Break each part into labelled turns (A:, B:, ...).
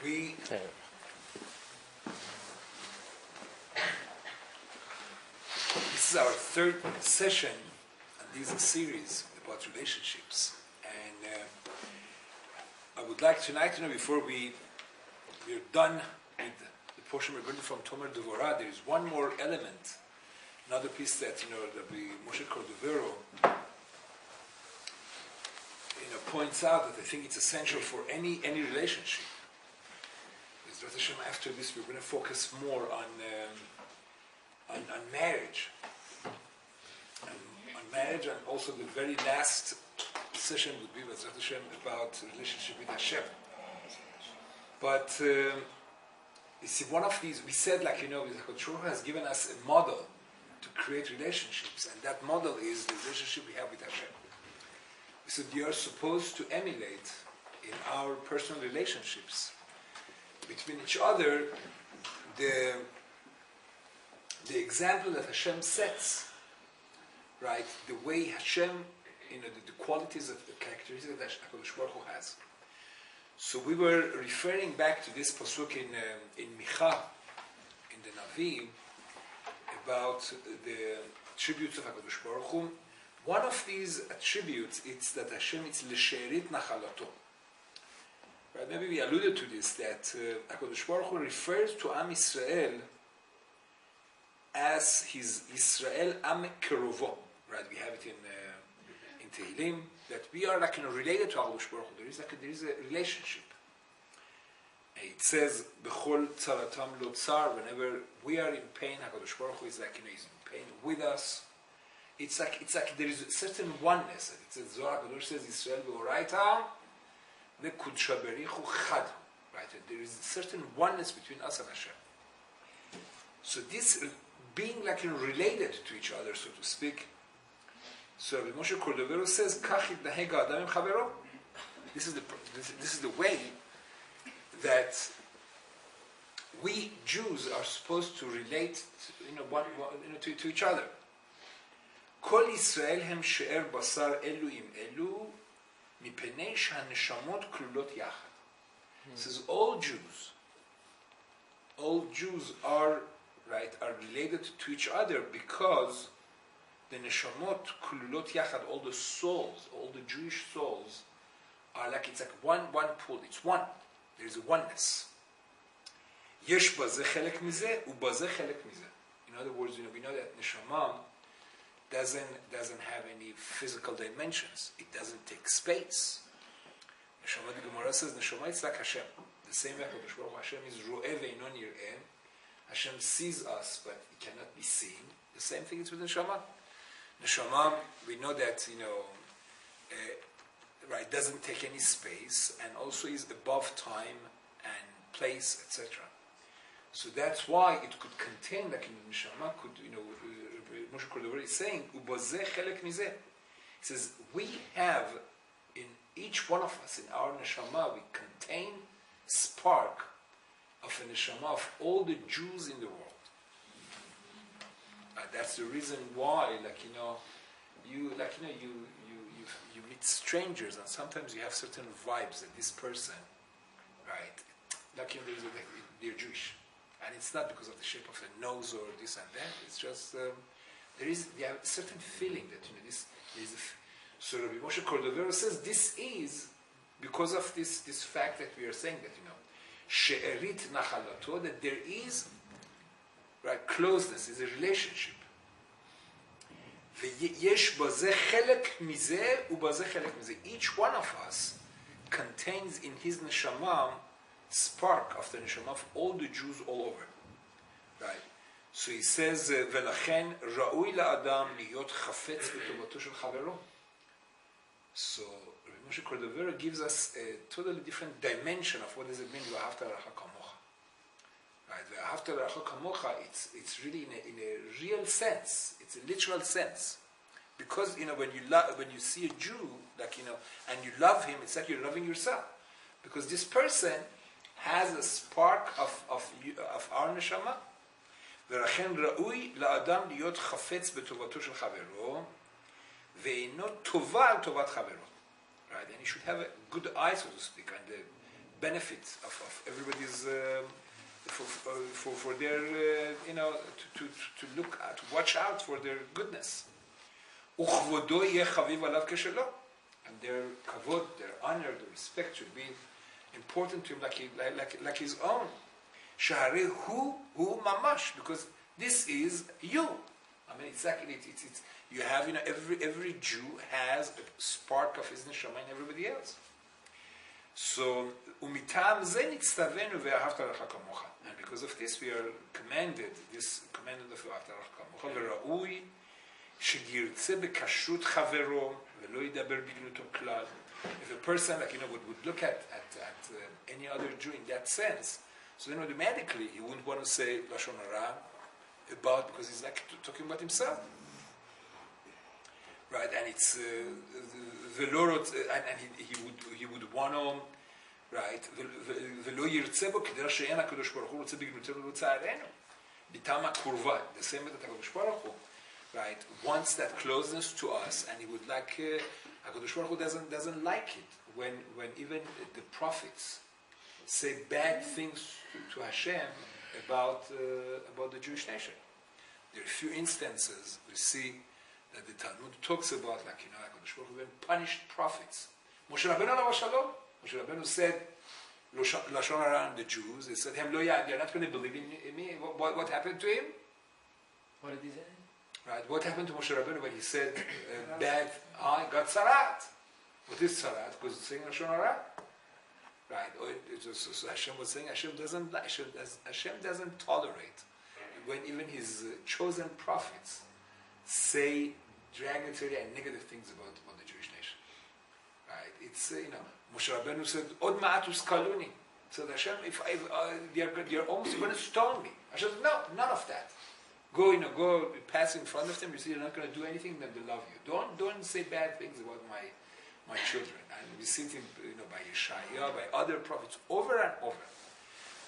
A: We This is our third session in this series about relationships, and I would like tonight, before we're done with the portion we're going from Tomer Devorah, there is one more element, another piece that Rabbi Moshe Cordovero points out that I think it's essential for any relationship. Because Hashem, after this, we're going to focus more on marriage. On marriage, and also the very last session would be with Hashem about relationship with Hashem. But you see, one of these, we said, HaKadosh has given us a model to create relationships, and that model is the relationship we have with Hashem. So we are supposed to emulate in our personal relationships between each other the example that Hashem sets, right? The way Hashem, the qualities of the characteristics that HaKadosh Baruch Hu has. So we were referring back to this pasuk in Micha, in the Navi, about the attributes of HaKadosh Baruch Hu. One of these attributes is that Hashem is l'sherit nachalato. Right? Maybe we alluded to this, that HaKadosh Baruch Hu refers to Am Yisrael as his Yisrael Am Kerovo. Right? We have it in Tehillim, that we are related to HaKadosh Baruch Hu. There is a relationship. It says, B'chol tzaratam lo tzar, whenever we are in pain, HaKadosh Baruch Hu is he's in pain with us. It's like there is a certain oneness. It says, Zohar HaKadosh says, Yisrael v'oraita v'kudsha berichu chad. Right? There is a certain oneness between us and Hashem. So this being related to each other, so to speak. So Rabbi Moshe Cordovero says, Kach yitnaheg ha'adam im chavero. This is the way that we Jews are supposed to relate, to each other. כל ישראל הם שאר בשר אלו עם אלו, מפני שהנשמות כלולות יחד. It says all Jews are related to each other because the neshamot כלולות יחד, all the souls, all the Jewish souls are it's like one pool, it's one. There is a oneness. יש בזה חלק מזה ובזה חלק מזה. In other words, we know that neshama doesn't have any physical dimensions. It doesn't take space. Neshama, the Gemara says, Neshama is like Hashem. The same way Hashem is Ro'eh ve'ino nir'eh. Hashem sees us, but it cannot be seen. The same thing is with Neshama. Neshama, we know that, doesn't take any space, and also is above time and place, etc. So that's why it could contain, in the Neshama, Moshe Cordovero is saying, Ubazeh chelek mizeh. He says, we have, in each one of us, in our Neshama, we contain spark of a Neshama of all the Jews in the world. That's the reason why, you meet strangers, and sometimes you have certain vibes that this person, right, they're Jewish. And it's not because of the shape of the nose or this and that. It's just they have a certain feeling that this is. So Rabbi Moshe Cordovero says this is because of this fact that we are saying that she'erit nachalato, that there is closeness, is a relationship. V'yesh bazeh chelek mizeh ubazeh chelek mizeh. Each one of us contains in his neshama spark of the neshama of all the Jews all over, right? So he says, "Velachen ra'ui la'adam liyot chafetz b'tovato shel chavero." So Rabbi Moshe Cordovero gives us a totally different dimension of what does it mean v'ahavta l'recha kamocha. Right? V'ahavta l'recha kamocha. It's really in a real sense. It's a literal sense, because when you see a Jew and you love him, it's like you're loving yourself, because this person has a spark of our neshama. ולכן ראוי לאדם להיות חפץ בטובתו של חברו, ואינו טובה על טובת חברו. Right? And he should have a good eye, so to speak, and benefit of everybody's for their to look at, to watch out for their goodness. וכבודו יהיה חביב עליו כשלו. And their kavod, their honor, their respect should be important to him like his own. שהרי הוא ממש, because this is you. I mean, exactly, it's you have, every Jew has a spark of his neshama in everybody else. So, ומטעם זה נצטווינו ואהבת לך כמוך. And because of this, we are commanded of ואהבת לך כמוך, וראוי שירצה בכשרות חברו ולא ידבר בגנותו כלל. If a person, would look at any other Jew in that sense, so then automatically he wouldn't want to say lashon hara because he's like talking about himself, right? And it's and he would want to, right? ולא ירצה בו כדרך שאין הקדוש ברוך הוא רוצה בגנותנו לצערנו. ביתם הקרובה, the same with הקדוש ברוך הוא, right? Wants that closeness to us, and he would like. HaKadosh Baruch Hu doesn't like it when even the prophets say bad things to Hashem about the Jewish nation. There are a few instances we see that the Talmud talks about, HaKadosh Baruch Hu even punished prophets. Moshe Rabbeinu alav shalom. Moshe Rabbeinu said lashon hara on the Jews. He said, "They're not going to believe in me." What happened to him?
B: What did he say?
A: Right, what happened to Moshe Rabbeinu when he said bad? I got sarat. What is sarat? Because it's saying lashon hara. Right. So Hashem was saying Hashem doesn't tolerate when even his chosen prophets say derogatory and negative things about the Jewish nation. Right. It's Moshe Rabbeinu said od ma'atus kaluni. So Hashem, if you're almost going to stone me. Hashem said, no, none of that. Go pass in front of them. You see, you're not going to do anything. Then they love you. Don't say bad things about my children. And we see it, by Yeshaya, by other prophets, over and over.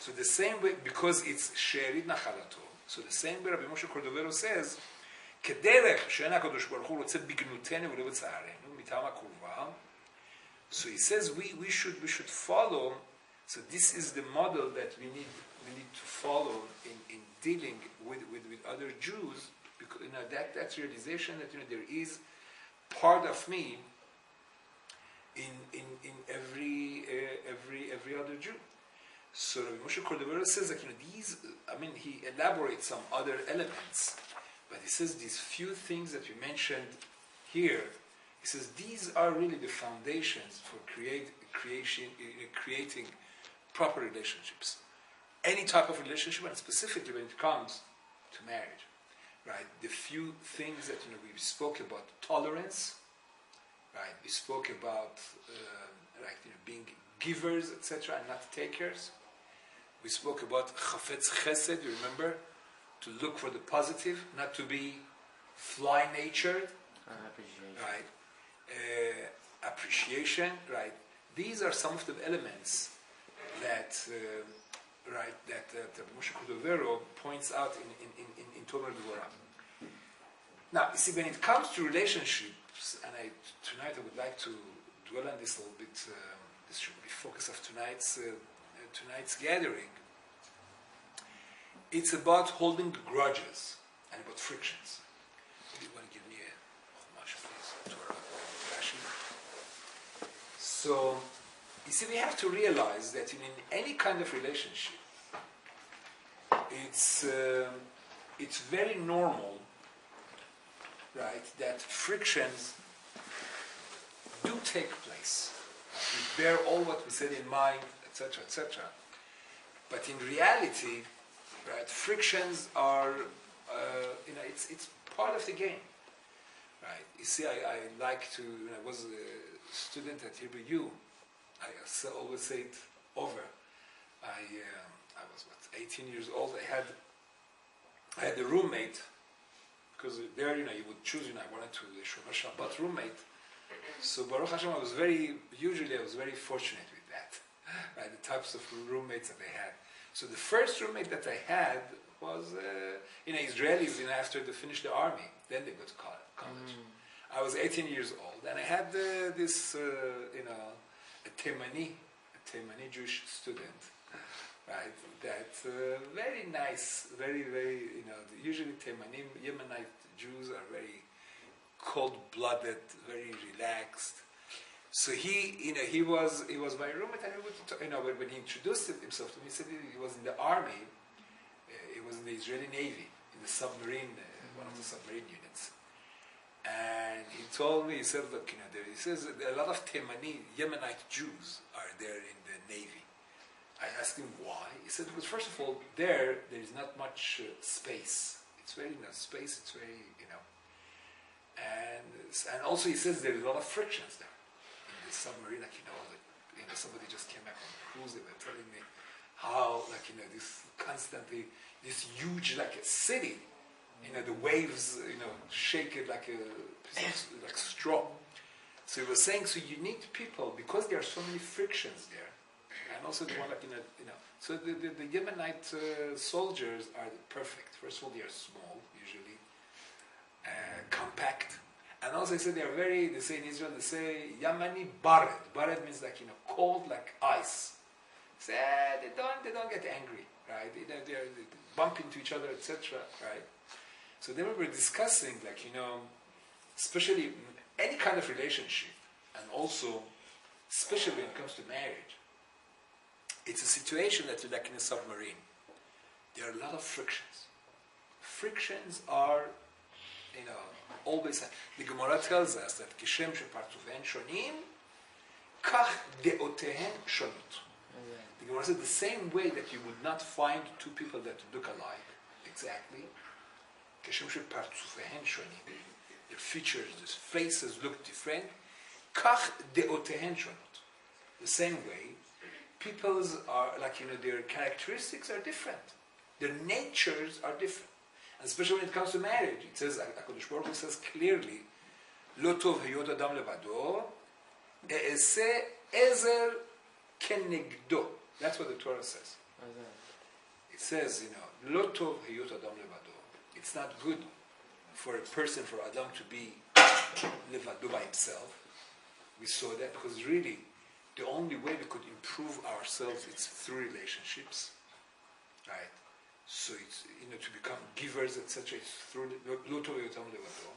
A: So the same way, because it's she'erit nachalato. So the same way, Rabbi Moshe Cordovero says, כדרך שאין הקדוש ברוך הוא רוצה בגנותנו ולא בצערנו מטעם הקרובה. So he says we should follow. So this is the model that we need to follow in dealing with other Jews, because that's realization that there is part of me in every other Jew. So Rabbi Moshe Cordovero says that these, he elaborates some other elements, but he says these few things that we mentioned here. He says these are really the foundations for creating proper relationships. Any type of relationship, and specifically when it comes to marriage, right? The few things that we spoke about: tolerance, right? We spoke about being givers, etc., and not takers. We spoke about chafetz chesed. You remember, to look for the positive, not to be fly-natured, right? Appreciation, right? These are some of the elements that. That Moshe Cordovero points out in Tomer Dvorah. Now, you see, when it comes to relationships, and tonight I would like to dwell on this a little bit. This should be the focus of tonight's gathering. It's about holding grudges and about frictions. Do you want to give me a chumash, please? Torah, Rashi. So. You see, we have to realize that in any kind of relationship, it's very normal, right, that frictions do take place. We bear all what we said in mind, etc., etc. But in reality, right, frictions are, it's part of the game, right? You see, I like to. When I was a student at Hebrew U, I always say it over. I was 18 years old. I had a roommate, because there you would choose. I wanted to Shomer Shabbat roommate. So Baruch Hashem, I was very fortunate with that. Right, the types of roommates that I had. So the first roommate that I had was Israelis. After they finished the army, then they go to college. I was 18 years old, and I had this a Taimani Jewish student, right? That very nice, very, usually Taimanim, Yemenite Jews are very cold-blooded, very relaxed. So he was my roommate, and when he introduced himself to me, he said he was in the army. He was in the Israeli Navy, in the submarine, one of the submarine units. And he told me, he said, look, he says a lot of Taimani, Yemenite Jews are there in the Navy. I asked him why. He said, because first of all, there is not much space. It's very, space, it's very, And also he says there is a lot of frictions there. In the submarine, somebody just came back on the cruise, they were telling me how, this constantly, this huge, like a city, the waves, shake it like like straw. So he was saying, so you need people, because there are so many frictions there, and also the one, so the Yemenite soldiers are perfect. First of all, they are small, usually, compact, and also they say in Israel, they say, Yamani Bared. Bared means cold like ice. Say, they don't get angry, right? They bump into each other, etc., right? So then we were discussing, especially any kind of relationship, and also, especially when it comes to marriage, it's a situation that you're like in a submarine. There are a lot of frictions. Frictions are, always. The Gemara tells us that Kishem shepartufehen shonim, kach deotehen shonot. The Gemara says the same way that you would not find two people that look alike, exactly. Kishem shepartufehen shonim. Their features, their faces look different. Kach deotehen shonot. The same way, people's are their characteristics are different. Their natures are different. And especially when it comes to marriage, it says, HaKadosh Baruch Hu says clearly, Lo tov hayot adam levado, e'eseh ezer kenegdo. That's what the Torah says. It says, Lo tov hayot adam levado. It's not good for a person, for Adam to be levado by himself. We saw that because really, the only way we could improve ourselves is through relationships, right? So it's to become givers, etc. It's through Lo tov hayot adam levado.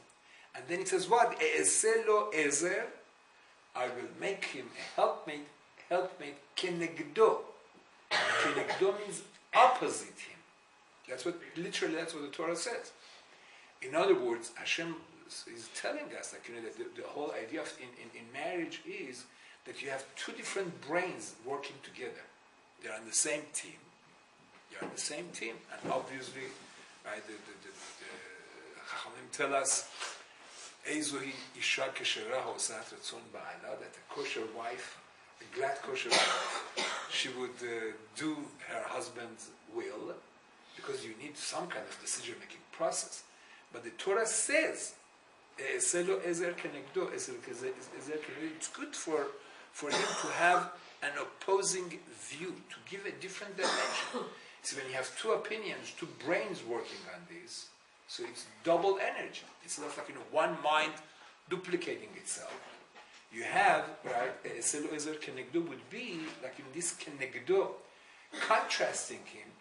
A: And then it says what? E'eseh lo ezer. I will make him a helpmate, kenegdo. Kenegdo means opposite him. That's what the Torah says. In other words, Hashem is telling us that the whole idea of in marriage is that you have two different brains working together. They're on the same team. And obviously, right, the Chachamim tell us, Eizohi isha keshera hosat ratzon ba'ala, that a kosher wife, a glad kosher wife, she would do her husband's will, because you need some kind of decision-making process. But the Torah says, it's good for him to have an opposing view, to give a different dimension. So when you have two opinions, two brains working on this, so it's double energy. It's not like one mind duplicating itself. You have, right, Selo Ezer Kenegdo would be, like in this Kenegdo, contrasting him,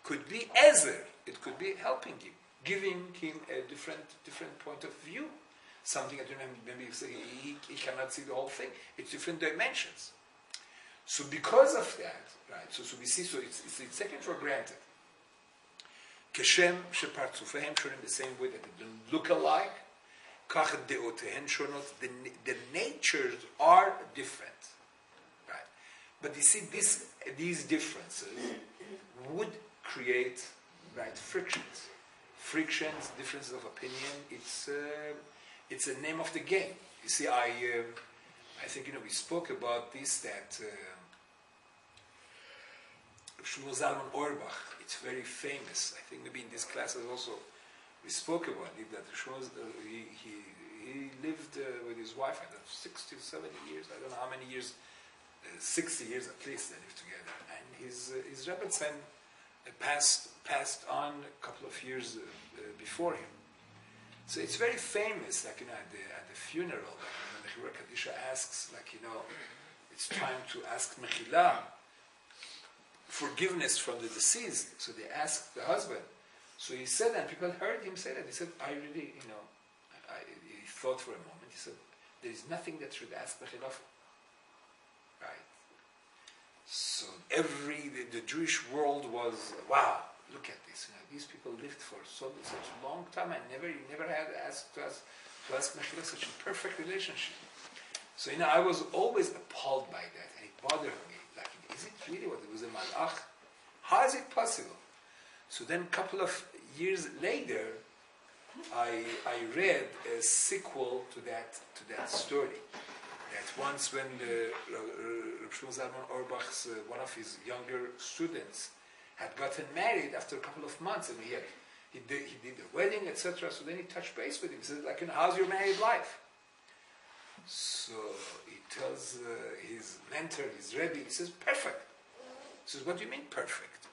A: could be Ezer, it could be helping him, giving him a different point of view. Something that maybe you say he cannot see the whole thing. It's different dimensions. So because of that, right, so we see, so it's taken for granted. Keshem shepartzufehem shonim, the same way that they don't look alike. Kach deotehen shonot, the natures are different, right? But you see, these differences would create, right, frictions, differences of opinion. It's a name of the game. You see, I think we spoke about this, that Shmuel Zalman Auerbach. It's very famous. I think maybe in this class also we spoke about it, that he lived with his wife, I don't know, 60, 70 years, I don't know how many years, 60 years at least they lived together. And his Rebbetzin passed on a couple of years before him. So it's very famous, like at the funeral, like when the Hira Kadisha asks, it's time to ask mechila, forgiveness from the deceased. So they asked the husband. So he said, and people heard him say that. He said, I really, he thought for a moment. He said, there is nothing that should ask mechila for. Right? So the Jewish world was, wow, look at this. These people lived for such a long time and you never had asked to ask mechila, such a perfect relationship. So I was always appalled by that, and it bothered me. Like, is it really what it was a malach? How is it possible? So then, a couple of years later, I read a sequel to that story. That once when Rabbi Zalman Auerbach's one of his younger students had gotten married after a couple of months, and he did the wedding, etc. So then he touched base with him. He said, like, how's your married life? So he tells his mentor, his Rabbi, he says, perfect. He says, what do you mean perfect?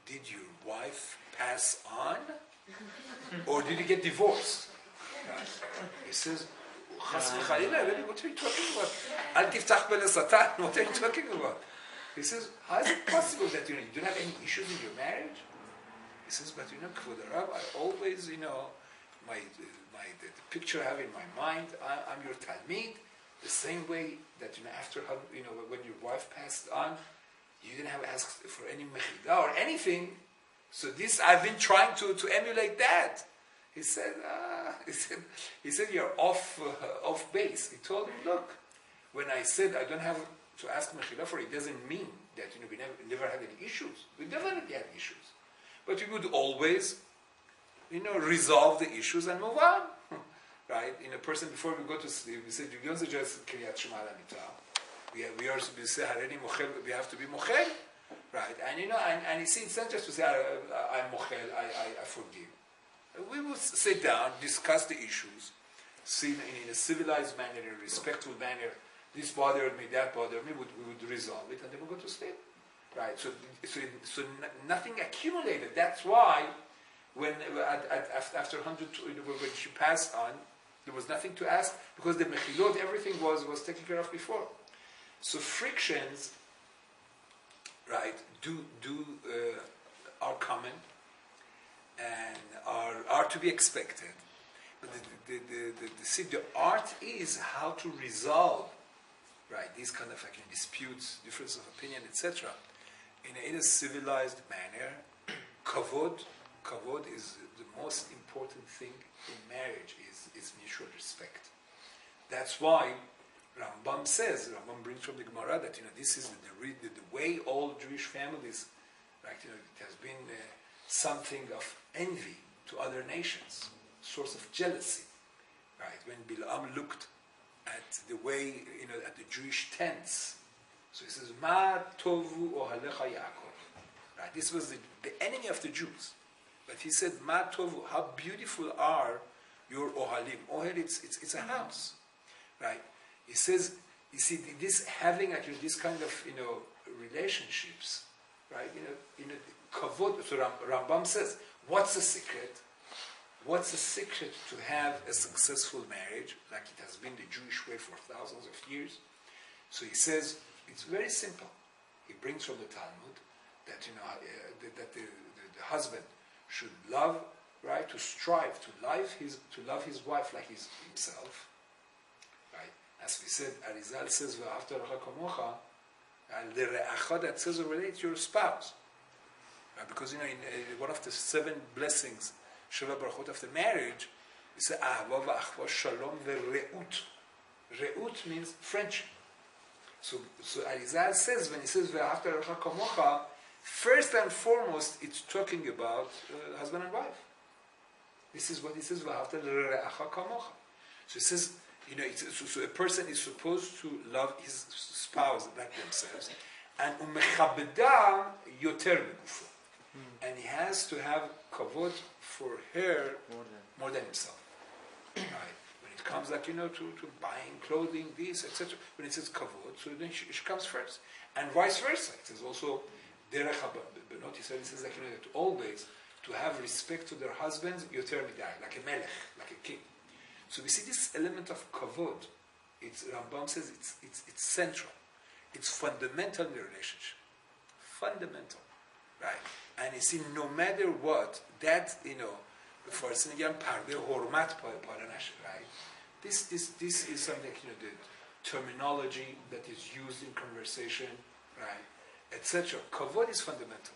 A: Did your wife pass on? Or did you get divorced? He says, Rabbi, what are you talking about? Al tiftach bele satan, what are you talking about? He says, how is it possible that you don't have any issues in your marriage? He says, but for the Rabbi, I always, the picture I have in my mind, I'm your Talmid, the same way that after when your wife passed on, you didn't have asked for any mechila or anything. So this I've been trying to emulate that. He said, you're off base. He told him, look, when I said I don't have to ask mechila for it, doesn't mean that we never had any issues. We definitely had issues, but we would always resolve the issues and move on. Right? In a person, before we go to sleep, we say, you don't suggest Kriyat Shema Lamita. We say, Hareni Mochel, we have to be Mochel. Right? And you see, it's not just to say, I'm Mochel, I forgive. We will sit down, discuss the issues, see in a civilized manner, in a respectful manner, this bothered me, that bothered me, we would resolve it, and then we'll go to sleep. Right? So nothing accumulated. That's why when after 100, when she passed on, there was nothing to ask because the mechilot, everything was taken care of before. So frictions, right, are common and are to be expected. But the art is how to resolve, right, these kind of disputes, difference of opinion, etc., in a civilized manner. Kavod is the most important thing in marriage, is mutual respect. That's why Rambam brings from the Gemara that this is the way all Jewish families, right? It has been something of envy to other nations, source of jealousy, right? When Bilam looked at the way at the Jewish tents, so he says, "Ma tovu ohalecha Yaakov." Right? This was the enemy of the Jews. But he said, Ma tovu, how beautiful are your ohalim. Ohel, it's a house. Right? He says, you see, this having this kind of, relationships, right? Kavod, so Rambam says, what's the secret? What's the secret to have a successful marriage, like it has been the Jewish way for thousands of years? So he says, it's very simple. He brings from the Talmud that, that the husband should love, right, to strive to love his wife like himself, right? As we said, Arizal says, "V'ahavta l'cha kamocha," and the re'acha that says relate to your spouse, right? Because in one of the 7 blessings, Sheva Barachot after marriage, we say Ahava v'achva shalom ve'reut. Reut means friendship. So Arizal says, when he says "V'ahavta l'cha kamocha," first and foremost, it's talking about husband and wife. This is what he says, "V'ahavta l're'acha kamocha." So he says, so a person is supposed to love his spouse like themselves, and umechabedam yoter begufo, and he has to have kavod for her more than himself. Right? When it comes to buying clothing, this, etc. When it says kavod, so then she comes first, and vice versa. It says also derech benot Yisrael. It says that always to have respect to their husbands, yoter midai, like a melech, like a king. So we see this element of kavod. Rambam says it's central. It's fundamental in the relationship. Fundamental. Right? And you see, no matter what, that, first thing again, parde hormat paranash, right? This is something, the terminology that is used in conversation, right? Etc. Kavod is fundamental,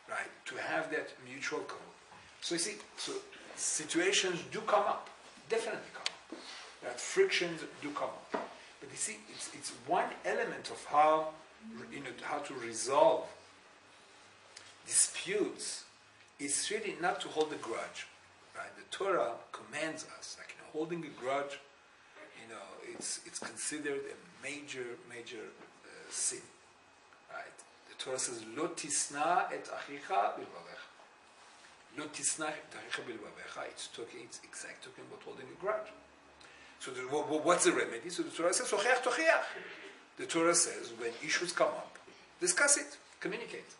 A: right? To have that mutual kavod. So you see, situations do come up, definitely come up. Right? Frictions do come up. But you see, it's one element of how to resolve disputes. It's really not to hold a grudge, right? The Torah commands us, like holding a grudge. It's considered a major sin, right? The Torah says, "Lo tisna et achicha bilvavecha." Lo tisna et achicha bilvavecha. It's exactly talking about holding a grudge. So what's the remedy? So the Torah says, "Ocheach tochiach." The Torah says, when issues come up, discuss it, communicate.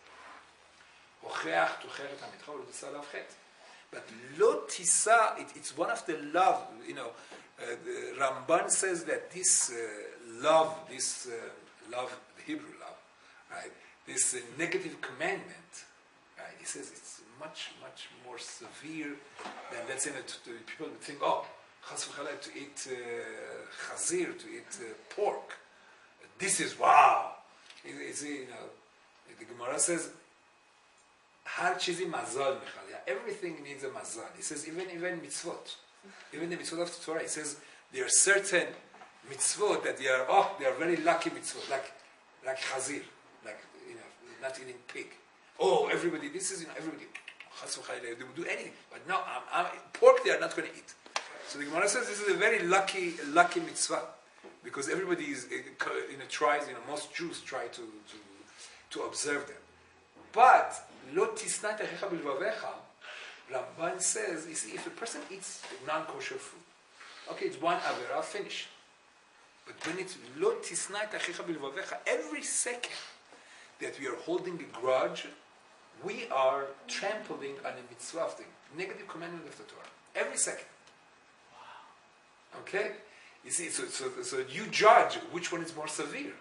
A: Ocheach tocher et hamitcha v'lo tisa alav chet. But lo tisa, it's one of the love, the Ramban says that this love, the Hebrew love, right? This negative commandment, right? He says it's much more severe than, let's say, that people would think, chas v'chala, to eat chazir, to eat pork. This is wow. The Gemara says, har chizi mazal michal. Everything needs a mazal. He says even mitzvot, even the mitzvot of the Torah. He says there are certain mitzvot that they are very lucky mitzvot, like chazir, like not eating pig. Everybody, everybody. They would do anything, but no, pork they are not going to eat. So the Gemara says this is a very lucky mitzvah, because everybody is tries. Most Jews try to observe them, but lo tisnat achicha bilvavecha. Rabbi says, you see, if a person eats non-kosher food, okay, it's one avera, finished. But when it's lo tisnat achicha bilvavecha, every second that we are holding a grudge, we are trampling on a mitzvah of the negative commandment of the Torah. Every second. Wow. Okay? You see, so you judge which one is more severe.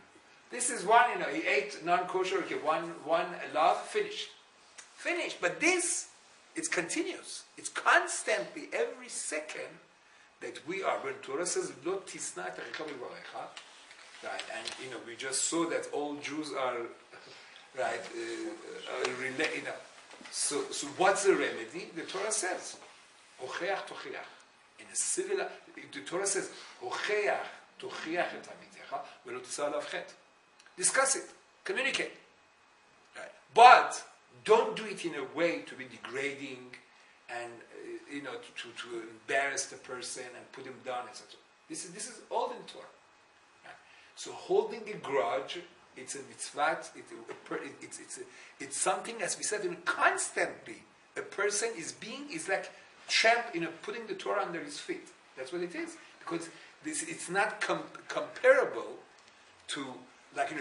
A: This is one, he ate non-kosher, okay, one love, finished. But this, it's continuous. It's constantly, every second that we are, when Torah says, Lo tisna et achicha bilvavecha, right, and we just saw that all Jews are, right, so what's the remedy? The Torah says, Ocheach tochiach. In a civil, the Torah says, Ocheach tochiach et hamitecha, v'lo tisa alav chet. Discuss it, communicate. Right. But don't do it in a way to be degrading and to embarrass the person and put him down, etc. This is all in Torah. Right. So holding a grudge, it's a mitzvah. It's something, as we said, constantly a person is like putting the Torah under his feet. That's what it is, because it's not comparable to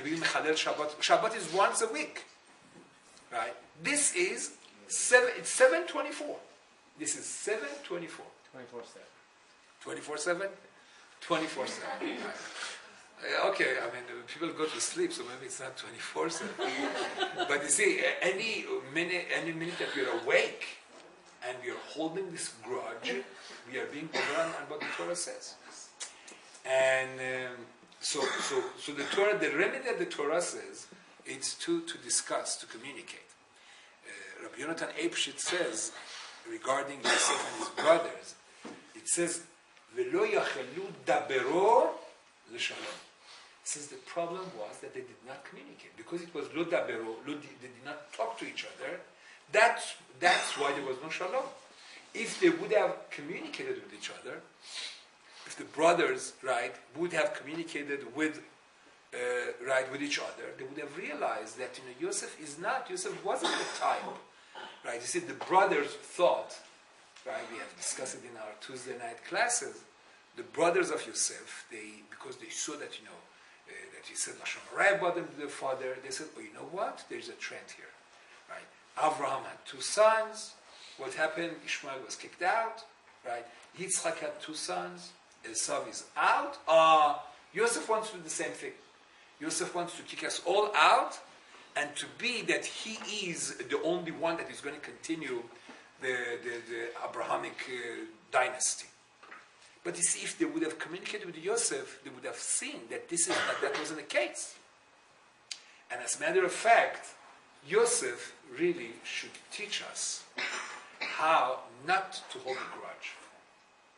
A: being mechalel Shabbat. Shabbat is once a week, right? This is it's 7:24. This is 7:24. 24/7. 24/7. Okay, people go to sleep, so maybe it's not 24/7. But you see, any minute that we are awake and we are holding this grudge, we are being overrun on what the Torah says. And so the Torah, the remedy that the Torah says, it's to discuss, to communicate. Rabbi Yonatan Eibshit says regarding Yosef and his brothers, it says, "Velo yachelu dabero l'shalom." It says the problem was that they did not communicate, because it was lo dabero, they did not talk to each other. That's why there was no shalom. If they would have communicated with each other, if the brothers, right, would have communicated with each other, they would have realized that Yosef wasn't the type, right? You see, the brothers thought, right? We have discussed it in our Tuesday night classes. The brothers of Yosef, because they saw that that he said Lashon Hara about them to their father, they said, you know what? There's a trend here, right? Abraham had 2 sons. What happened? Ishmael was kicked out, right? Yitzchak had 2 sons. Esav is out. Yosef wants to do the same thing. Yosef wants to kick us all out, and to be that he is the only one that is going to continue the Abrahamic dynasty. But you see, if they would have communicated with Yosef, they would have seen that that wasn't the case. And as a matter of fact, Yosef really should teach us how not to hold a grudge.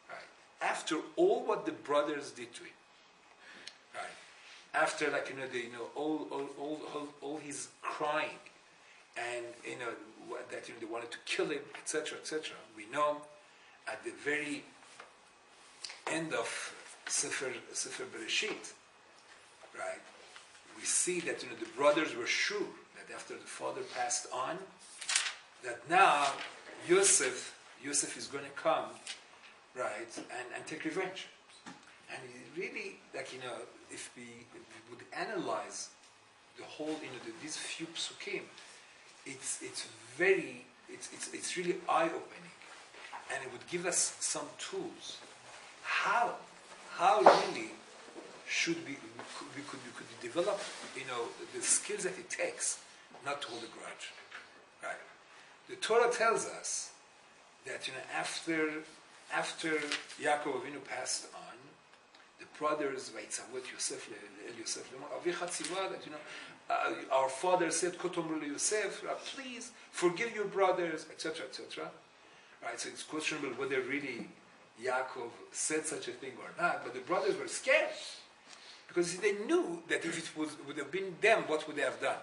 A: Right? After all what the brothers did to him, right? After all his crying, and that they wanted to kill him, etc., etc. We know at the very end of Sefer Bereshit, right? We see that the brothers were sure that after the father passed on, that now Yosef is going to come, right, and take revenge. And really, if we would analyze the whole, these few psukim, it's really eye-opening, and it would give us some tools. How really should we could develop, the skills that it takes not to hold a grudge, right? The Torah tells us that after Yaakov Avinu passed on, the brothers, our father said, Yosef, please forgive your brothers, etc., etc. Right? So it's questionable whether really Yaakov said such a thing or not, but the brothers were scared because they knew that if it would have been them, what would they have done?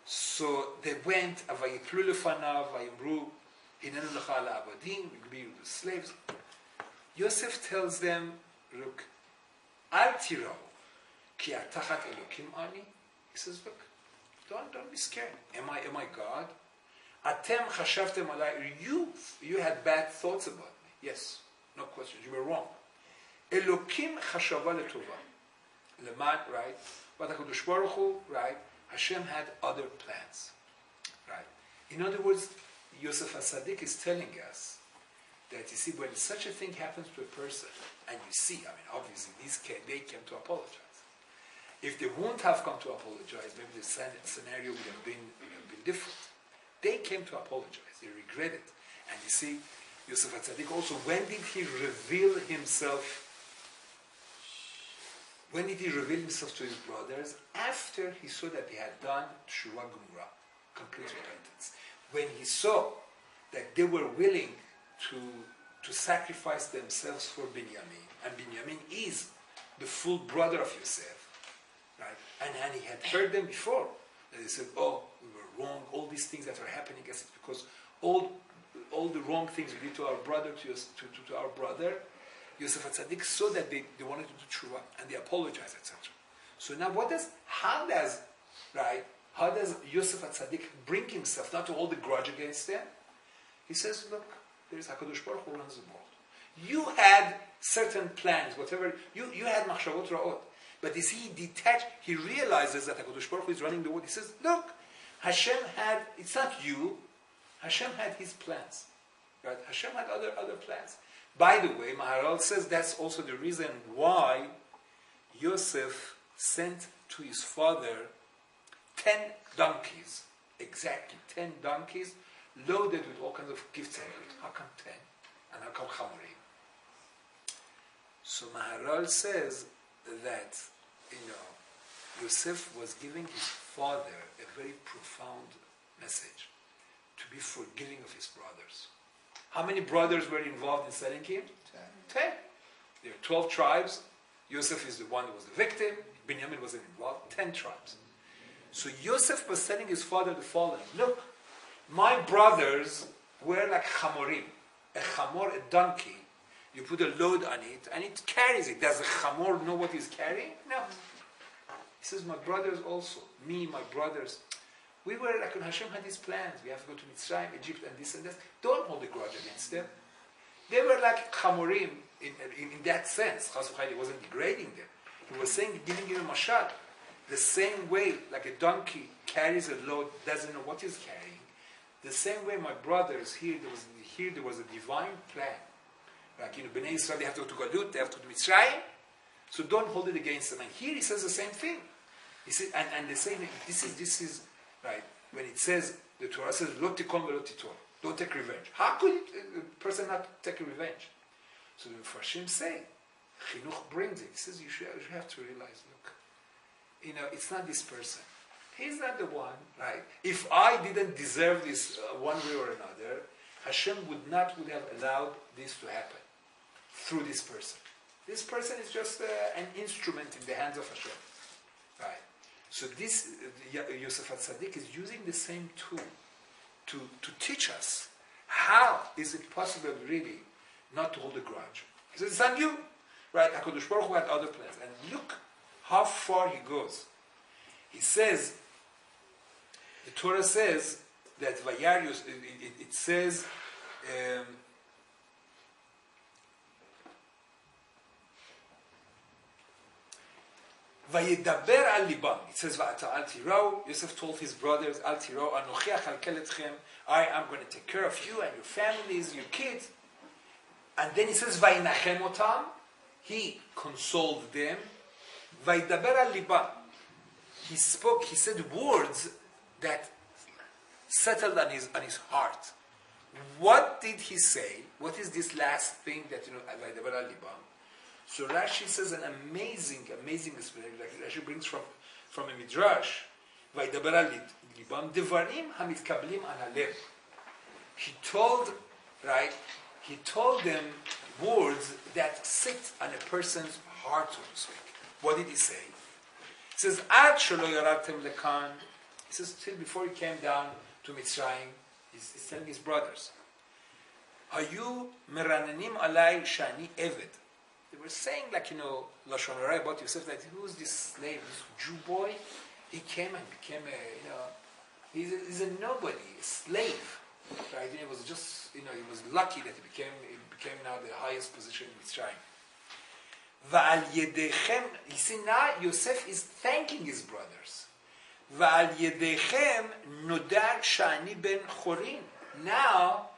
A: So they went, the slaves. Yosef tells them, look, al tirau, ki atachat elokim ani. He says, look, don't be scared. Am I God? Atem chashavtem alai. You had bad thoughts about me. Yes, no question. You were wrong. Elokim chashava letova. Leman, right? But HaKadosh Baruch Hu, right? Hashem had other plans, right? In other words, Yosef HaTzadik is telling us that, you see, when such a thing happens to a person, and you see, obviously, they came to apologize. If they wouldn't have come to apologize, maybe the scenario would have been different. They came to apologize. They regretted. And you see, Yosef HaTzadik also, when did he reveal himself? When did he reveal himself to his brothers? After he saw that they had done Teshuvah Gumra, complete repentance. When he saw that they were willing to sacrifice themselves for Binyamin, and Binyamin is the full brother of Yosef, right? And he had heard them before, that they said, oh, we were wrong, all these things that are happening, it's because all the wrong things we did to our brother, to our brother, Yosef HaTzadik saw that they wanted to do tshuva, and they apologized, etc. So now how does Yosef HaTzadik bring himself not to hold a grudge against them? He says, look, there is HaKadosh Baruch Hu runs the world. You had certain plans, whatever, you had machshavot ra'ot, but you see, he realizes that HaKadosh Baruch Hu is running the world. He says, look, it's not you, Hashem had his plans. Right? Hashem had other plans. By the way, Maharal says that's also the reason why Yosef sent to his father 10 donkeys, exactly 10 donkeys, loaded with all kinds of gifts and goods. How come 10? And how come Chamurim? So Maharal says that, Yosef was giving his father a very profound message, to be forgiving of his brothers. How many brothers were involved in selling him? 10. There are 12 tribes. Yosef is the one who was the victim. Binyamin wasn't involved. 10 tribes. So Yosef was telling his father the following: look, my brothers were like chamorim. A chamor, a donkey. You put a load on it, and it carries it. Does the chamor know what he's carrying? No. He says, my brothers also, me, my brothers, we were like, when Hashem had his plans, we have to go to Mitzrayim, Egypt, and this and that. Don't hold a grudge against them. They were like chamorim in that sense. He wasn't degrading them. He was saying, giving him a mashal. The same way, like a donkey carries a load, doesn't know what he's carrying. The same way, my brothers, here there was a divine plan. Like, Bnei Israel, they have to go to Galut, they have to go to Mitzrayim. So don't hold it against them. And here he says the same thing. He said, and the same, this is, right, when it says, the Torah says, Lo tikon velo titor, don't take revenge. How could a person not take revenge? So the Mepharshim say, Chinuch brings it. He says, you have to realize, look, it's not this person. He's not the one, right? If I didn't deserve this one way or another, Hashem would have allowed this to happen through this person. This person is just an instrument in the hands of Hashem, right? So this Yosef HaTzadik is using the same tool to teach us how is it possible really not to hold a grudge. He says, it's on you, right? HaKadosh Baruch Hu had other plans, and look how far he goes. He says, the Torah says that Vayar Yosef, it says, Vayedaber al libam. It says, Va'ata al tirau. Yosef told his brothers, Al tirau, Anochi achalkel etchem. I am going to take care of you and your families, your kids. And then he says, Vayinachem otam. He consoled them. Vayedaber al libam. He said words that settled on his heart. What did he say? What is this last thing that, Vayedaber al libam? So Rashi says an amazing explanation. Rashi brings from a midrash. Vaydaber al libam devarim hamitkablim al halev. He told them words that sit on a person's heart, so to speak. What did he say? He says, Ad shelo yaradtem lekan. He says, till before he came down to Mitzrayim, he's telling his brothers, Hayu meranenim alay shani eved. They were saying, Lashon Hara about Yosef, that who's this slave, this Jew boy? He came and became he's a nobody, a slave. Right? It was just, he was lucky that he became now the highest position in Mitzrayim. Va'al yedechem, you see now Yosef is thanking his brothers. Va'al yedechem nodar shani ben chorin. Now,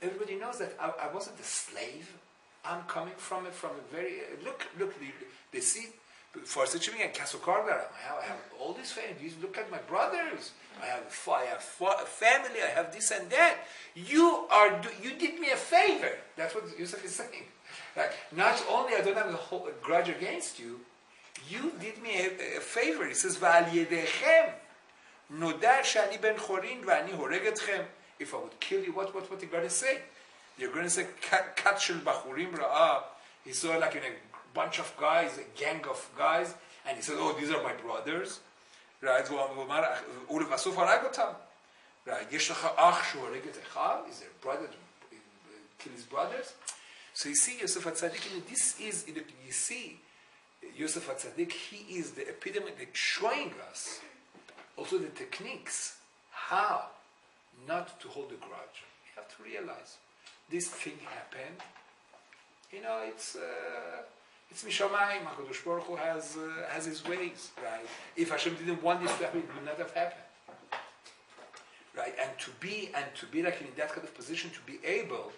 A: everybody knows that I wasn't a slave. I'm coming from a very look. They see for such a thing at Castle Carver. I have all these families. Look at my brothers. I have family. I have this and that. You did me a favor. That's what Yosef is saying. Like, not only I don't have a grudge against you, you did me a favor. He says, "Va'al yedechem nodar shani ben chorin va'ani horeg etchem." If I would kill you, what you going to say? You're going to say, Kat shel bachurim ra'ah. He saw like in a bunch of guys, a gang of guys, and he said, oh, these are my brothers. Right? Ulevasuf haragotam. Right? Yesh lecha ach shu hareg et echav. Is there a brother to kill his brothers? So you see, Yosef HaTzadik, this is, you see, Yosef HaTzadik, he is the epitome, showing us also the techniques, how not to hold a grudge. You have to realize. This thing happened, it's Mishamayim. HaKadosh Baruch Hu has his ways, right? If Hashem didn't want this to happen, it would not have happened, right? And to be like in that kind of position, to be able,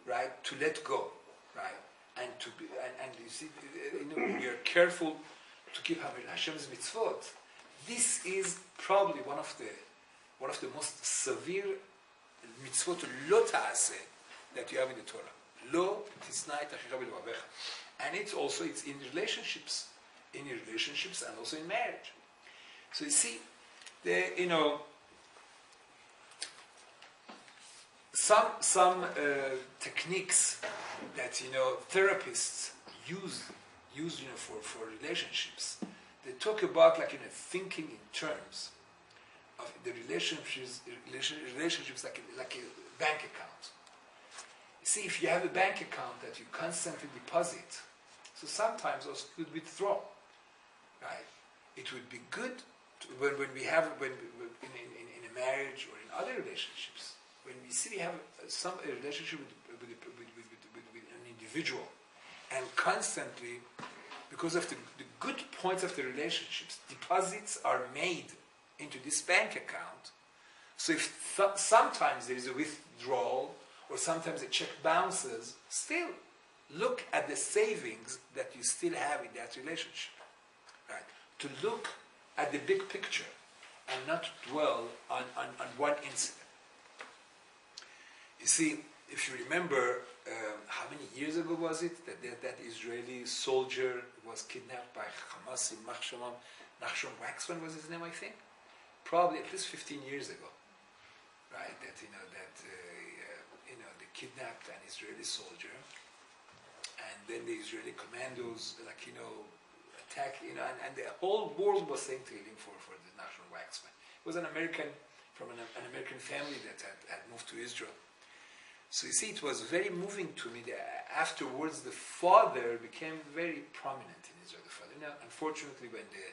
A: right, to let go, right, and to be, and you see, we are careful to keep Hashem's mitzvot. This is probably one of the most severe mitzvot lo ta'aseh that you have in the Torah. Lo tisnai et achicha b'levavecha. And it's in relationships. In your relationships and also in marriage. So you see, some techniques that therapists use for relationships. They talk about thinking in terms of the relationships like a bank account. See, if you have a bank account that you constantly deposit, so sometimes also could withdraw, right? It would be good when we have in a marriage or in other relationships, when we see we have a relationship with an individual, and constantly, because of the good points of the relationships, deposits are made into this bank account. So if sometimes there is a withdrawal, or sometimes a check bounces, still look at the savings that you still have in that relationship. Right? To look at the big picture and not dwell on one incident. You see, if you remember, how many years ago was it that Israeli soldier was kidnapped by Hamas in Nachshon Waxman was his name, I think? Probably at least 15 years ago. Right? That, they kidnapped an Israeli soldier, and then the Israeli commandos, attack, and the whole world was saying Tehillim for the Nachshon Waxman. It was an American, from an American family that had moved to Israel. So you see, it was very moving to me that afterwards the father became very prominent in Israel. The father. Now, unfortunately, when the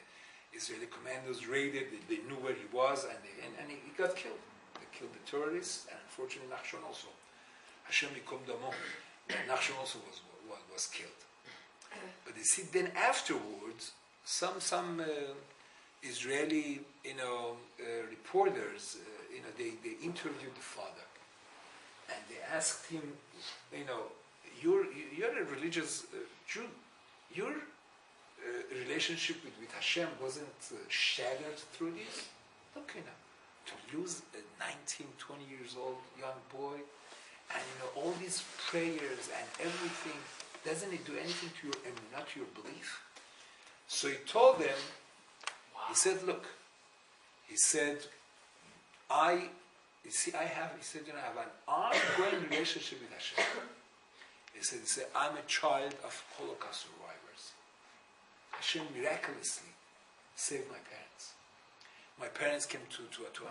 A: Israeli commandos raided, they knew where he was, and he got killed. They killed the terrorists, and unfortunately, Nachshon also. Hashem Yikom Damo. Nachshon also was killed. But you see, then afterwards, some Israeli, reporters, they interviewed the father. And they asked him, you're a religious Jew. Your relationship with Hashem wasn't shattered through this? Look, to lose a 19, 20 years old young boy, and all these prayers and everything, doesn't it do anything to your emunah, to your belief? So he told them, he said, look, he said, I have an ongoing relationship with Hashem. He said, I'm a child of Holocaust survivors. Hashem miraculously saved my parents. My parents came to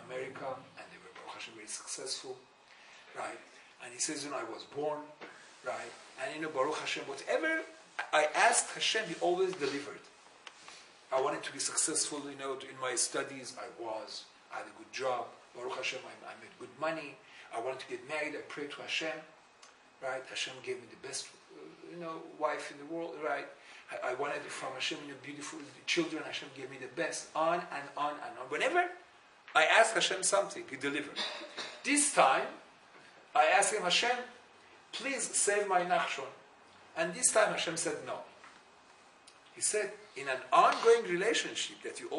A: America, and they were, Baruch Hashem, very successful, right? And he says, I was born, right? And Baruch Hashem, whatever I asked Hashem, He always delivered. I wanted to be successful, in my studies. I had a good job. Baruch Hashem, I made good money. I wanted to get married. I prayed to Hashem, right? Hashem gave me the best, wife in the world, right? I wanted from Hashem, beautiful children. Hashem gave me the best. On and on and on. Whenever I asked Hashem something, He delivered. This time, I asked Him, Hashem, please save my Nachshon. And this time Hashem said no. He said, in an ongoing relationship that you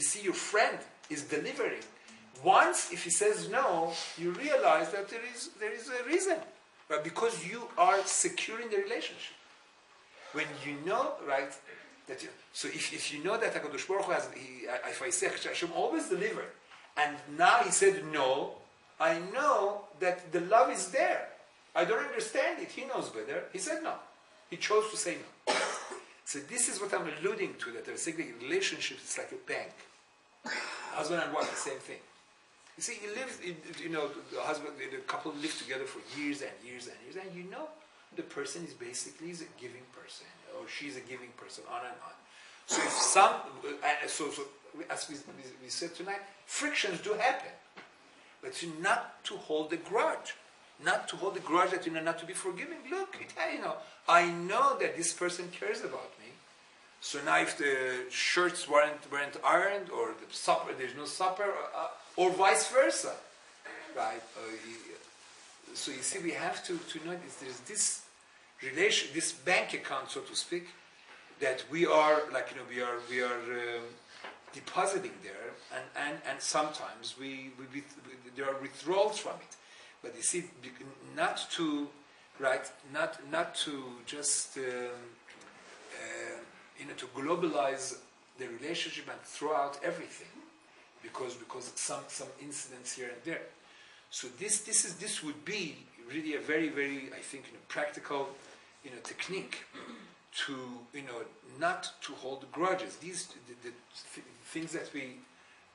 A: see your friend is delivering. Once, if he says no, you realize that there is a reason, right? Because you are securing the relationship. When you know, right, so if you know that HaKadosh Baruch Hu if I say Hashem always delivered, and now He said no, I know that the love is there. I don't understand it. He knows better. He said no. He chose to say no. So this is what I'm alluding to, that there's a relationship is like a bank. Husband and wife, the same thing. You see, the husband, the couple live together for years and years and years, and the person is basically a giving person, or she's a giving person, on and on. So if as we said tonight, frictions do happen, but not to hold a grudge. Not to hold a grudge that not to be forgiving. Look, I know that this person cares about me. So now, if the shirts weren't ironed, or the supper, there's no supper, or vice versa, right? So you see, we have to know there's this relation, this bank account, so to speak, that we are we are depositing there, and sometimes there are withdrawals from it. But you see, not to just to globalize the relationship and throw out everything, because some incidents here and there. So this would be really a very, very, I think, practical technique to not to hold grudges. These the things that we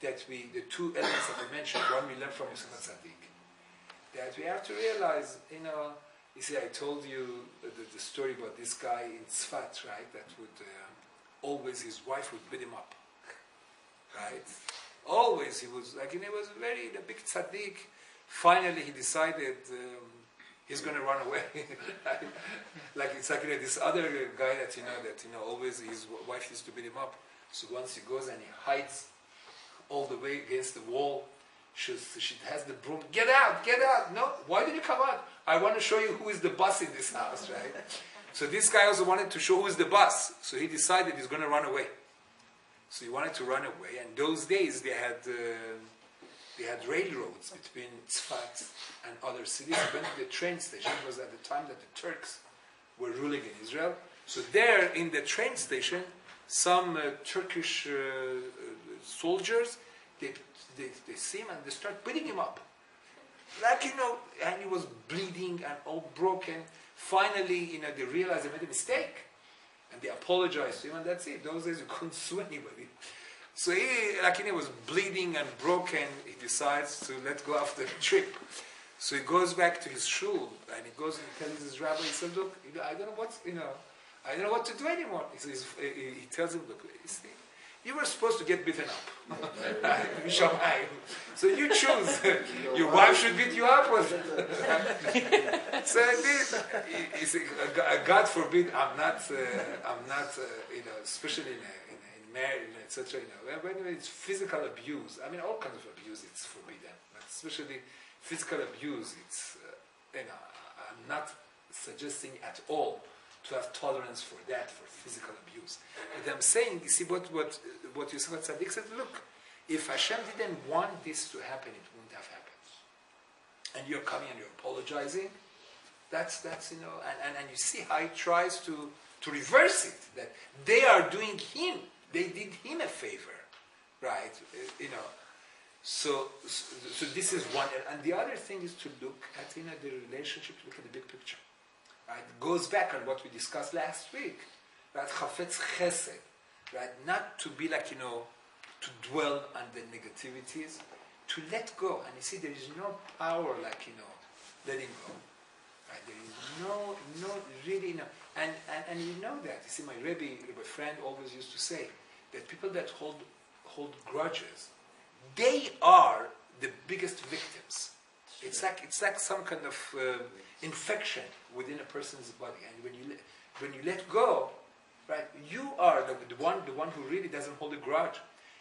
A: the two elements that I mentioned. One we learn from Yosef Tzaddik, that we have to realize, you see, I told you the story about this guy in Tzfat, right, that would always, his wife would beat him up, right? Always, he was he was a big tzaddik. Finally, he decided he's going to run away. It's this other guy that always his wife used to beat him up. So once he goes and he hides all the way against the wall, She has the broom. Get out! Get out! No, why did you come out? I want to show you who is the boss in this house, right? So this guy also wanted to show who is the boss. So he decided he's going to run away. So he wanted to run away. And those days they had railroads between Tzfat and other cities. He went to the train station. It was at the time that the Turks were ruling in Israel. So there in the train station, some Turkish soldiers, they see him and they start beating him up. Like, and he was bleeding and all broken. Finally, they realized they made a mistake. And they apologized to him, and that's it. Those days you couldn't sue anybody. So he was bleeding and broken. He decides to let go after the trip. So he goes back to his shul, and he goes and tells his rabbi, he said, look, I don't know what to do anymore. He tells him, look, you were supposed to get beaten up. So you choose. Your wife should beat you up. So I did. He said, God forbid, I'm not, especially in marriage, etc. When it's physical abuse, all kinds of abuse, it's forbidden. But especially physical abuse, it's, I'm not suggesting at all to have tolerance for that, for physical abuse. But I'm saying, you see what Yosef Tzaddik said, look, if Hashem didn't want this to happen, it wouldn't have happened. And you're coming and you're apologizing, that's and you see how he tries to reverse it, that they are doing him, they did him a favor, right? So this is one, and the other thing is to look at the relationship, to look at the big picture. Right? It goes back on what we discussed last week. Right? Chafetz chesed. Right? Not to be like, to dwell on the negativities, to let go. And you see, there is no power like, letting go. Right? There is no really, and you know that. You see, my Rabbi friend always used to say that people that hold grudges, they are the biggest victims. It's like some kind of infection within a person's body, and when you let go, right, you are the one who really doesn't hold a grudge,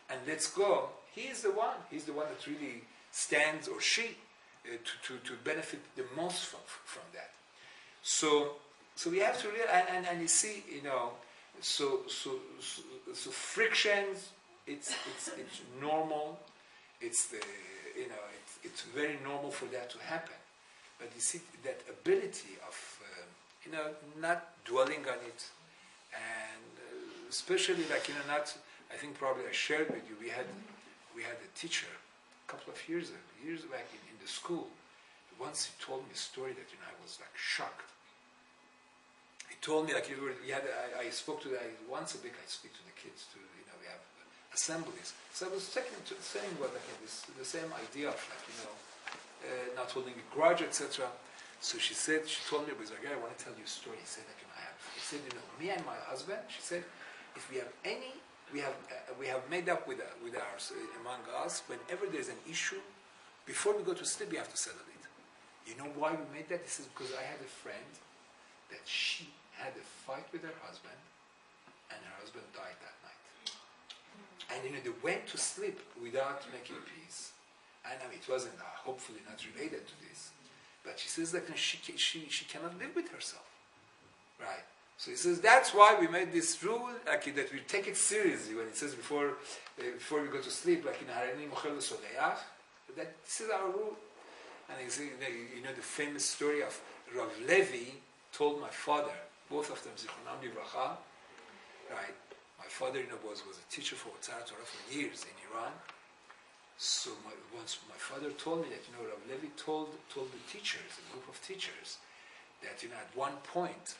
A: and lets go. He's the one that really stands, or she, to benefit the most from that. So we have to realize, and you see, so frictions. It's normal. It's it's very normal for that to happen. But you see that ability of, not dwelling on it, and especially not, I think probably I shared with you, we had a teacher a couple of years back in the school. Once he told me a story that, I was like shocked. He told me I spoke to once a week I speak to the kids we have assemblies. So I was saying about the same idea of not holding a grudge, etc. So she told me, Zargari, I want to tell you a story. He said, me and my husband, she said, if we have we have made up with ours among us, whenever there's an issue, before we go to sleep, we have to settle it. You know why we made that? This is because I had a friend that she had a fight with her husband, and her husband died that night. And they went to sleep without making peace. And it wasn't hopefully not related to this, but she says that she cannot live with herself, right? So he says that's why we made this rule, that we take it seriously when it says before we go to sleep, that this is our rule. And you see, the famous story of Rav Levi told my father, both of them, Zichronam Livracha, right? My father, was a teacher for Tzara Torah for years in Iran. So once my father told me that, Rav Levi told the teachers, a group of teachers, that, at one point,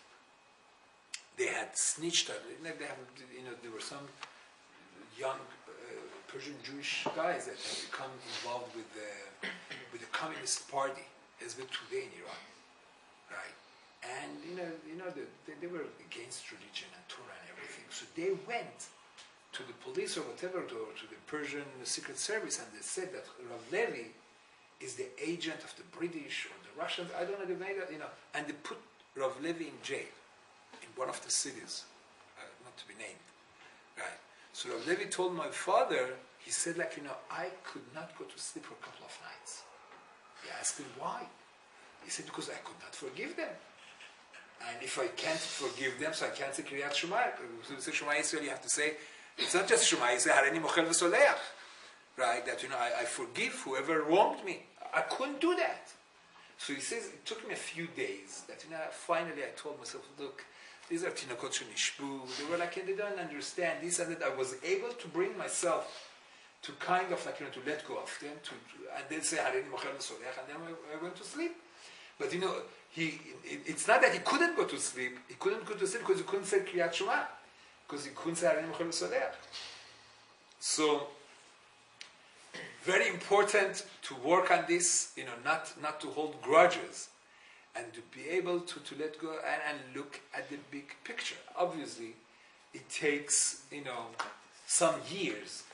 A: they had snitched out. There were some young Persian Jewish guys that had become involved with the Communist Party, Hezbollah today in Iran, right? And they were against religion and Torah and everything. So they went to the police or whatever, or to the Persian Secret Service, and they said that Rav Levi is the agent of the British or the Russians. I don't know. They made that, and they put Rav Levi in jail in one of the cities, not to be named, right? So Rav Levi told my father he said, I could not go to sleep for a couple of nights. He asked him why. He said, because I could not forgive them. And if I can't forgive them, so I can't say Kriyat Shema. To say Shema Yisrael, you have to say, it's not just Shema Yisrael, Hareni Mochel V'Soleach. Right? That, I forgive whoever wronged me. I couldn't do that. So he says, it took me a few days that, finally I told myself, look, these are Tinokot Shenishbu. They were they don't understand this and that. I was able to bring myself to kind of to let go of them, and then say, Hareni Mochel V'Soleach, and then I went to sleep. But it's not that he couldn't go to sleep. He couldn't go to sleep because he couldn't say Kriyat Shema, because he couldn't say Hareni Mochel V'Soleach. So, very important to work on this, not to hold grudges, and to be able to let go and look at the big picture. Obviously, it takes some years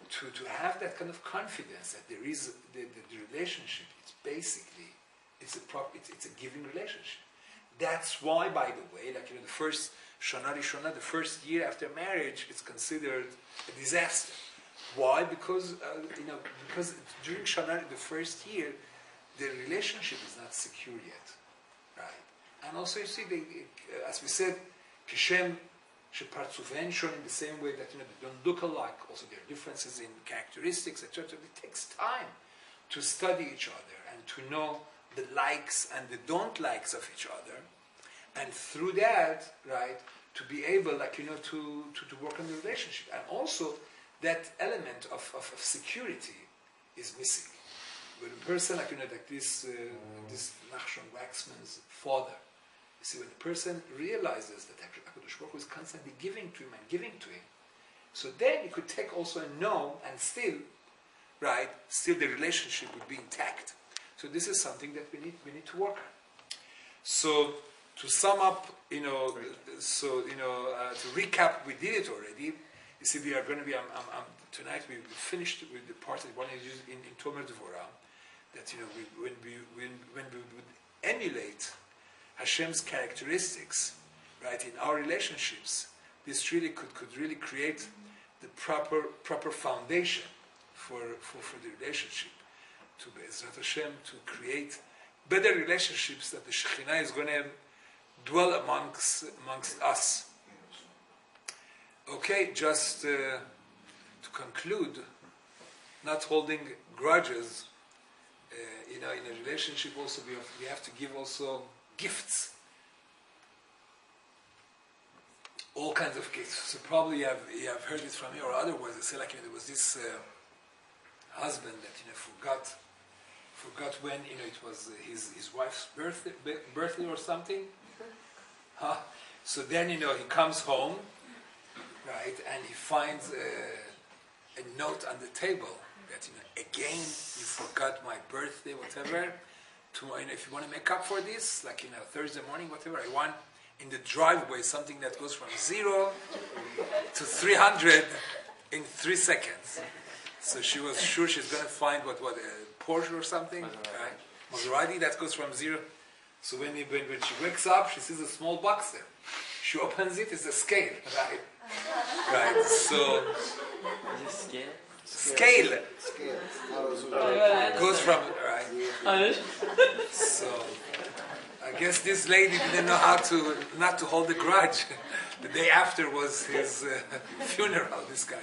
A: to have that kind of confidence that there is the relationship. It's basically it's a giving relationship. That's why, by the way, the first Shana Rishona, the first year after marriage, is considered a disaster. Why? Because during Shana, the first year, the relationship is not secure yet, right? And also, you see, as we said, Kishem shepartzuven shown in the same way that they don't look alike. Also, there are differences in characteristics, etc. It takes time to study each other and to know the likes and the don't likes of each other, and through that, right, to be able, to work on the relationship. And also, that element of security is missing. When a person, this Nachshon Waxman's father, you see, when a person realizes that HaKadosh Baruch Hu is constantly giving to him and giving to him, so then he could take also a no, and still the relationship would be intact. So this is something that we need to work on. So to sum up, to recap, we did it already. You see, we are going to be tonight. We finished with the part that one is used in Tomer Dvorah. That when we would emulate Hashem's characteristics, right, in our relationships, this really could really create the proper foundation for the relationship. To Be'ezrat Hashem, to create better relationships that the Shekhinah is going to dwell amongst us. Okay, just to conclude, not holding grudges. In a relationship also we have to give also gifts. All kinds of gifts. So probably you have heard it from me or otherwise. I say there was this husband that forgot when it was his wife's birthday or something. So then he comes home, right, and he finds a note on the table that again you forgot my birthday, whatever. If you want to make up for this, Thursday morning, whatever, I want in the driveway something that goes from 0 to 300 in 3 seconds. So she was sure she's going to find what a Porsche or something, right? Maserati that goes from 0. So when she wakes up, she sees a small box there. She opens it, it's a scale, right? Right. So scale goes from right. So I guess this lady didn't know how to not to hold a grudge. The day after was his funeral. This guy.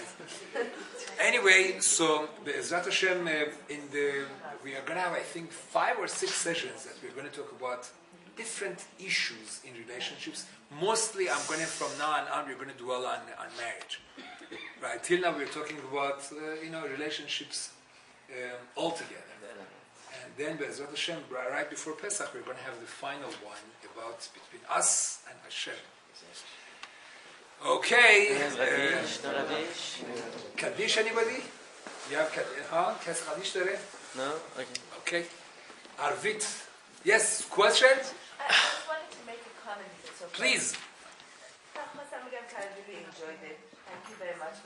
A: Anyway, so Be'ezrat Hashem, we are going to have, I think, 5 or 6 sessions that we're going to talk about different issues in relationships. Mostly, from now on, we're going to dwell on marriage. Right? Till now, we're talking about relationships altogether. And then, Be'ezrat Hashem, right before Pesach, we're going to have the final one about between us and Hashem. Okay. Kaddish, anybody? You have Kaddish? Kaddish there?
C: No?
A: Okay. Arvit. Yes, questions?
D: I just wanted to make a comment. So
A: please.
D: Thank you very much.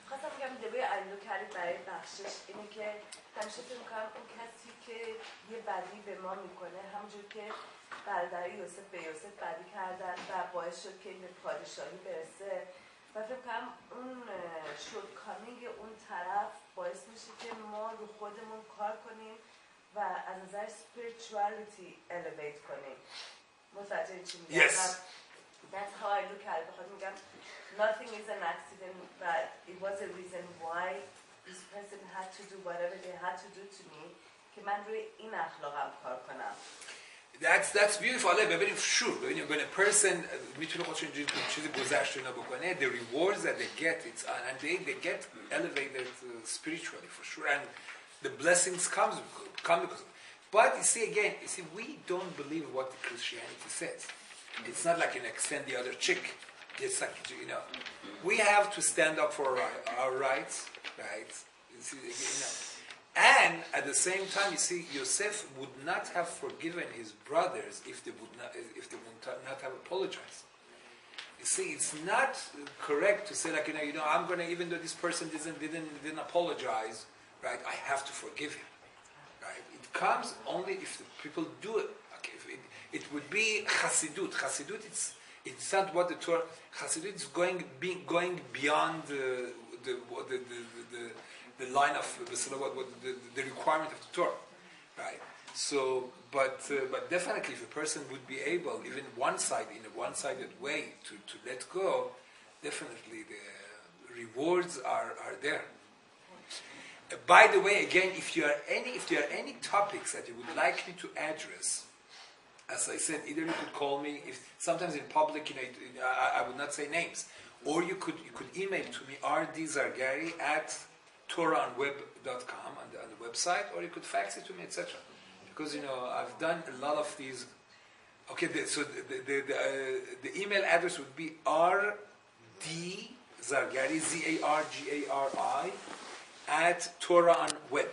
D: خواستم بگم the way I look at it برای بخشش اینه که همیشه فکر می‌کنم اون کسی که یه بدی به ما میکنه همونجور که برادر یوسف به یوسف بدی کردن و باعث شد که این به پادشاهی برسه و فکر کنم اون شورتکامینگ اون طرف باعث میشه که ما رو خودمون کار کنیم و از نظر spirituality elevate کنیم. متوجه چی میگم؟
A: Yes.
D: That's how I look at it. بخاطر میگم nothing is an accident, but it was a reason why this person had to do whatever they had to do to me که من روی این اخلاقم کار کنم.
A: That's beautiful. ببینید sure ببینید when a person میتونه خودش اینجوری چیزی گذشته اینا بکنه the rewards that they get it's and they get elevated spiritually for sure and the blessings come because of it. But you see again we don't believe what the Christianity says. It's not like extend the other cheek. It's like we have to stand up for our rights, right? And at the same time, you see, Yosef would not have forgiven his brothers if they would not have apologized. You see, it's not correct to say like I'm going to, even though this person didn't apologize, right? I have to forgive him, right? It comes only if the people do it. Okay, it would be Chassidut. Chassidut, it's not what the Torah. Chassidut is going beyond the line of the requirement of the Torah, right? So, but definitely, if a person would be able, even in a one-sided way, to let go, definitely the rewards are there. By the way, again, if there are any topics that you would like me to address, as I said, either you could call me. If sometimes in public, I would not say names, or you could email to me rdzargari@torahanweb.com on the website, or you could fax it to me, etc. Because I've done a lot of these. Okay, so the email address would be rdzargari ZARGARI @torahanweb.